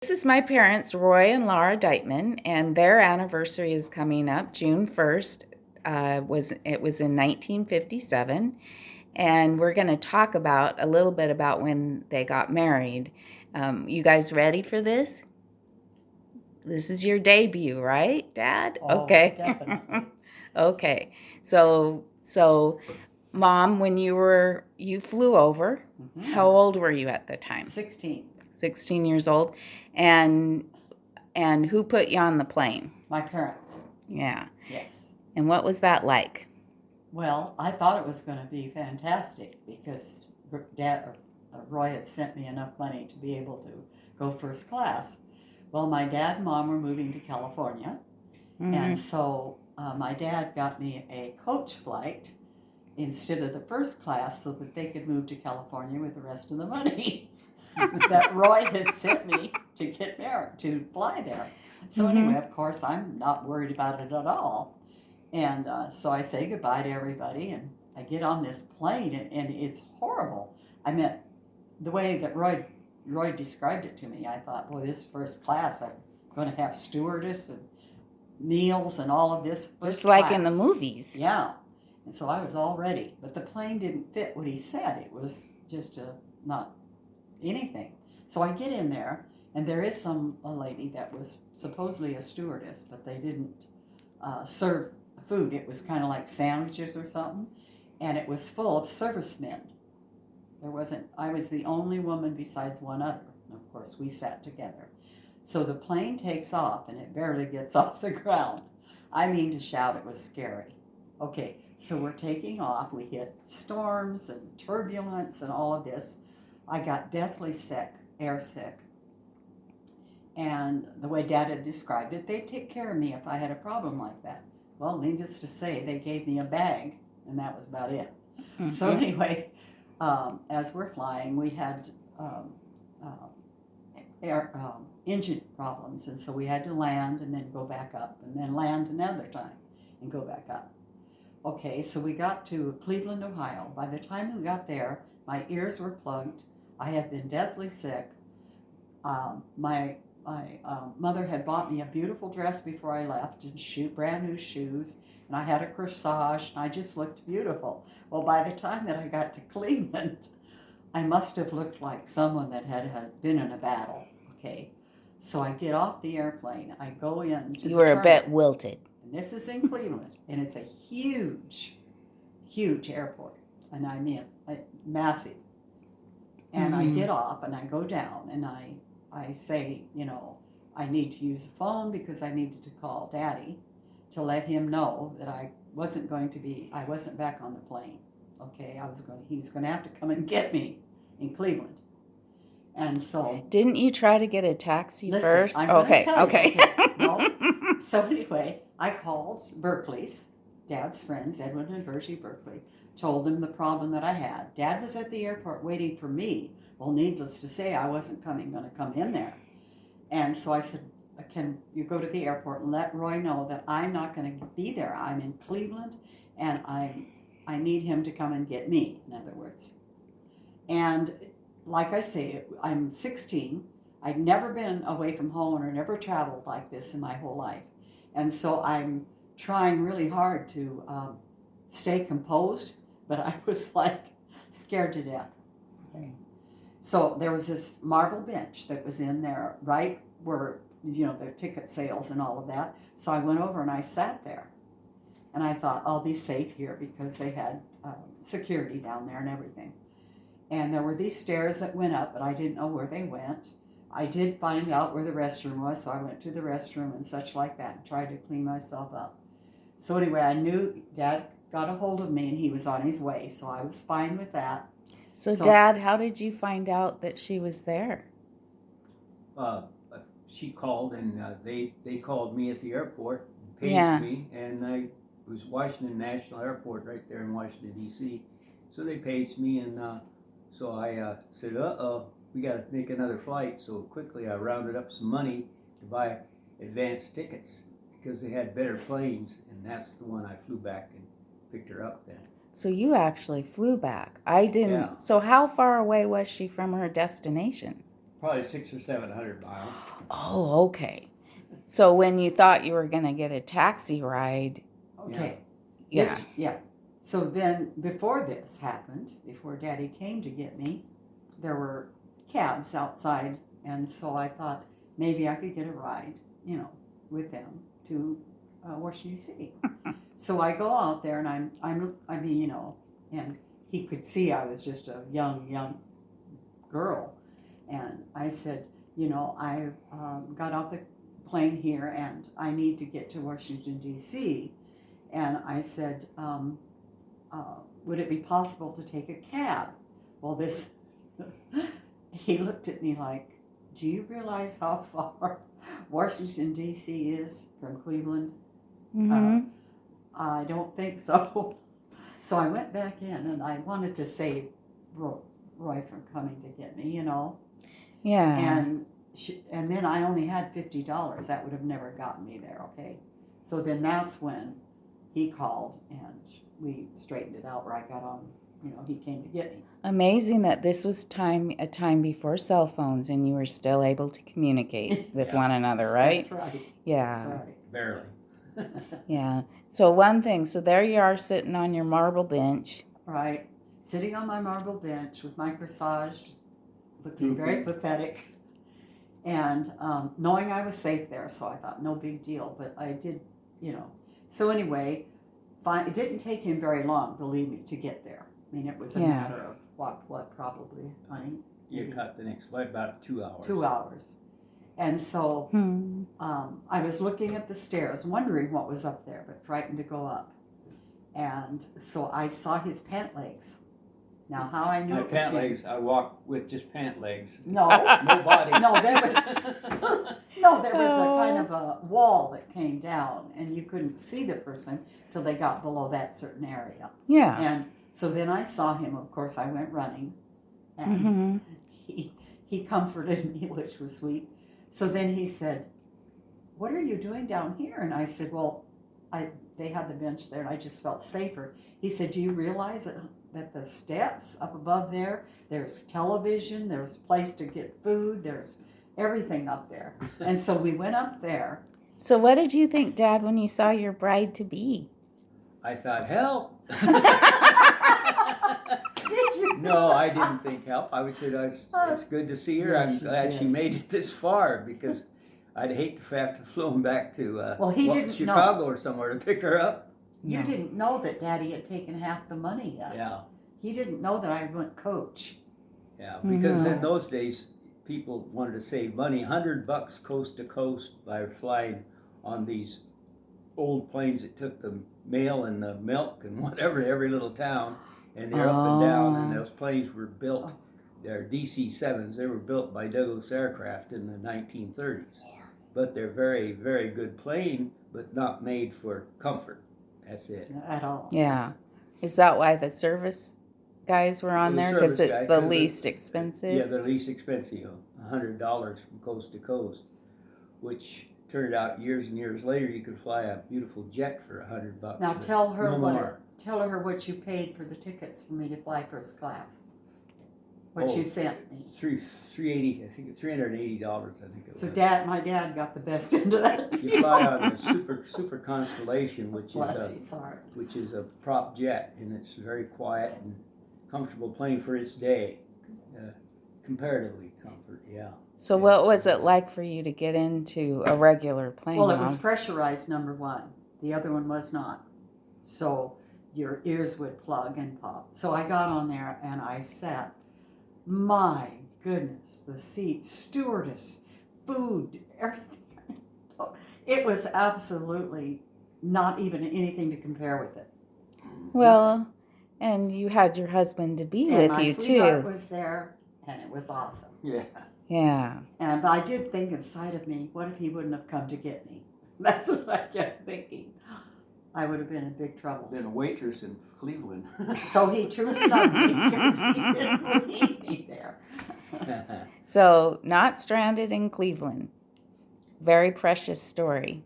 This is my parents, Roy and Laura Diteman, and their anniversary is coming up June 1st. It was in 1957, and we're going to talk about a little bit about when they got married. You guys ready for this? This is your debut, right, Dad? Oh, Okay. definitely. Okay. So, Mom, when you flew over, how old were you at the time? 16. 16 years old, and who put you on the plane? My parents. Yeah. Yes. And what was that like? Well, I thought it was going to be fantastic because Roy had sent me enough money to be able to go first class. Well, my dad and mom were moving to California, and so my dad got me a coach flight instead of the first class so that they could move to California with the rest of the money that Roy had sent me to get married, to fly there. So anyway, of course, I'm not worried about it at all. And so I say goodbye to everybody, and I get on this plane, and it's horrible. I mean, the way that Roy described it to me, I thought, well, this first class, I'm going to have stewardess and meals and all of this first Just like class. in the movies. Yeah. And so I was all ready, but the plane didn't fit what he said. It was just not anything. So I get in there, and there is a lady that was supposedly a stewardess, but they didn't serve food. It was kind of like sandwiches or something, and it was full of servicemen. I was the only woman besides one other. And of course, we sat together. So the plane takes off, and it barely gets off the ground. I mean to shout, it was scary. Okay, so we're taking off. We hit storms and turbulence and all of this. I got deathly sick, airsick. And the way Dad had described it, they'd take care of me if I had a problem like that. Well, needless to say, they gave me a bag, and that was about it. Mm-hmm. So anyway, as we're flying, we had engine problems, and so we had to land and then go back up, and then land another time and go back up. Okay, so we got to Cleveland, Ohio. By the time we got there, my ears were plugged. I had been deathly sick. My mother had bought me a beautiful dress before I left and brand new shoes, and I had a corsage, and I just looked beautiful. Well, by the time that I got to Cleveland, I must have looked like someone that had been in a battle. Okay, so I get off the airplane. I go in. You were a bit wilted. And this is in Cleveland, and it's a huge, huge airport, and I mean massive. And I get off, and I go down, and I say, I need to use the phone because I needed to call Daddy to let him know that I wasn't back on the plane. Okay, he was going to have to come and get me in Cleveland. And so, didn't you try to get a taxi first? I'm okay. No. So anyway, I called Berkeley's, Dad's friends, Edwin and Virgie Berkeley, told them the problem that I had. Dad was at the airport waiting for me. Well, needless to say, I wasn't going to come in there. And so I said, can you go to the airport and let Roy know that I'm not going to be there? I'm in Cleveland, and I need him to come and get me, in other words. And like I say, I'm 16. I'd never been away from home or never traveled like this in my whole life. And so I'm trying really hard to stay composed, but I was like scared to death. Okay. So there was this marble bench that was in there right where, the ticket sales and all of that. So I went over and I sat there. And I thought, I'll be safe here because they had security down there and everything. And there were these stairs that went up, but I didn't know where they went. I did find out where the restroom was, so I went to the restroom and such like that and tried to clean myself up. So anyway, I knew Dad got a hold of me and he was on his way, so I was fine with that. So Dad, how did you find out that she was there? She called, and they called me at the airport and paged me, and I was Washington National Airport right there in Washington, D.C. So they paged me, and so I said, we got to make another flight. So quickly I rounded up some money to buy advance tickets because they had better planes, and that's the one I flew back and picked her up then. So you actually flew back. I didn't. Yeah. So how far away was she from her destination? Probably 600 or 700 miles. Oh, okay. So when you thought you were going to get a taxi ride, Okay. yeah. So then, before this happened, before Daddy came to get me, there were cabs outside, and so I thought maybe I could get a ride, with them to Washington D.C. So I go out there, and and he could see I was just a young girl, and I said, I got off the plane here, and I need to get to Washington D.C. And I said, would it be possible to take a cab? Well, he looked at me like, do you realize how far Washington, D.C. is from Cleveland? Mm-hmm. I don't think so. So I went back in, and I wanted to save Roy from coming to get me, Yeah. And then I only had $50. That would have never gotten me there, okay? So then that's when he called, and we straightened it out where I got on, he came to get me. Amazing that this was a time before cell phones, and you were still able to communicate with one another, right? That's right. Yeah. That's right. Barely. Yeah. So one thing, so there you are sitting on your marble bench. Right. Sitting on my marble bench with my corsage, looking very pathetic, and knowing I was safe there, so I thought no big deal, but I did, So anyway, it didn't take him very long, believe me, to get there. I mean, it was a matter of what probably, honey? You caught the next flight about 2 hours. 2 hours. And so I was looking at the stairs, wondering what was up there, but frightened to go up. And so I saw his pant legs. Now, how I knew My it was pant him. legs, I walked with just pant legs. No. No body. No, there was a kind of a wall that came down, and you couldn't see the person till they got below that certain area. Yeah. And so then I saw him. Of course, I went running, and he comforted me, which was sweet. So then he said, "What are you doing down here?" And I said, "Well, they had the bench there, and I just felt safer." He said, "Do you realize that the steps up above there's television, there's a place to get food, there's everything up there." And so we went up there. So what did you think, Dad, when you saw your bride-to-be? I thought, help. Did you? No, I didn't think help. I would say it's good to see her. Yes, I'm you glad did. she made it this far, because I'd hate to have to fly him back to He didn't Chicago know. or somewhere to pick her up. You didn't know that Daddy had taken half the money yet. Yeah, He didn't know that I went coach. yeah. Because in those days, people wanted to save money. $100 coast to coast by flying on these old planes that took the mail and the milk and whatever to every little town, and they're up and down. And those planes were built. They're DC-7s. They were built by Douglas Aircraft in the 1930s. But they're very, very good plane, but not made for comfort. That's it. At all. Yeah. Is that why the service guys were on The there? Because service it's guy, the 'cause least expensive? Yeah, they're least expensive. $100 from coast to coast, which turned out years and years later you could fly a beautiful jet for $100. Now tell her no more. Tell her what you paid for the tickets for me to fly first class. What you sent me. $380. I think $380. I think it So was. my dad got the best end of that deal. You fly on the Super Constellation, Bless his heart. which is a prop jet, and it's a very quiet and comfortable plane for its day. Comparatively comfort, yeah. So what was it like for you to get into a regular plane? Well, it was Mom? pressurized, number one. The other one was not. So your ears would plug and pop. So I got on there and I sat. My goodness, the seats, stewardess, food, everything. It was absolutely not even anything to compare with it. Well, and you had your husband to be And with my you sweetheart too. was there, and it was awesome. Yeah. Yeah. And I did think inside of me, what if he wouldn't have come to get me? That's what I kept thinking. I would have been in big trouble. Been a waitress in Cleveland. So he truly loved me because he didn't leave me there. So not stranded in Cleveland. Very precious story.